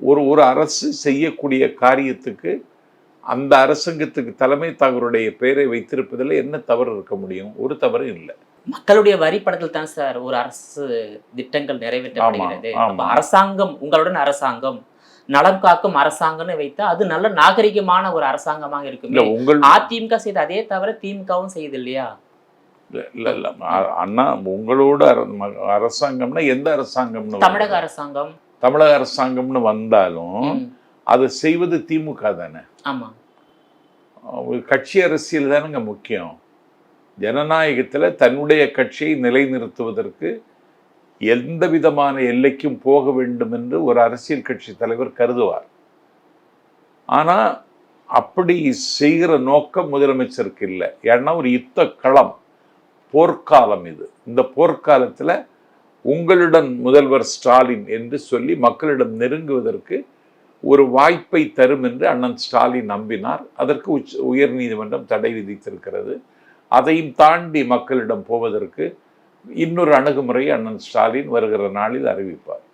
ஒரு ஒரு அரசு செய்யக்கூடிய காரியத்துக்கு அந்த அரசாங்கத்துக்கு தலைமை தங்களுடைய பெயரை வைத்திருப்பதில் என்ன தவறு இருக்க முடியும்? ஒரு தவறும் இல்லை. மக்களுடைய வரி பணத்தில் தான் சார் ஒரு அரசு திட்டங்கள் நிறைவேற்றப்படுகிறது. அப்ப அரசாங்கம், உங்களுடன் அரசாங்கம், நலம் காக்கும் அரசாங்கம்னு வைத்தா அது நல்ல நாகரிகமான ஒரு அரசாங்கமாக இருக்குமே. அதிமுக செய்த அதே தவிர திமுகவும் செய்யுது இல்லையா? இல்ல அண்ணா, உங்களோட அரசாங்கம்னா எந்த அரசாங்கம்னு? தமிழக அரசாங்கம். தமிழக அரசாங்கம்னு வந்தாலும் அதை செய்வது திமுக தானே. ஆமா, கட்சி அரசியல் தானுங்க முக்கியம். ஜனநாயகத்துல தன்னுடைய கட்சியை நிலைநிறுத்துவதற்கு எந்த விதமான எல்லைக்கும் போக வேண்டும் என்று ஒரு அரசியல் கட்சி தலைவர் கருதுவார். ஆனா அப்படி செய்கிற நோக்கம் முதலமைச்சருக்கு இல்லை. ஏன்னா ஒரு யுத்த களம், போர்க்காலம் இது. இந்த போர்க்காலத்துல உங்களுடன் முதல்வர் ஸ்டாலின் என்று சொல்லி மக்களிடம் நெருங்குவதற்கு ஒரு வாய்ப்பை தரும் என்று அண்ணன் ஸ்டாலின் நம்பினார். அதற்கு உயர் நீதிமன்றம் தடை விதித்திருக்கிறது. அதையும் தாண்டி மக்களிடம் போவதற்கு இன்னொரு அணுகுமுறையை அண்ணன் ஸ்டாலின் வருகிற நாளில் அறிவிப்பார்.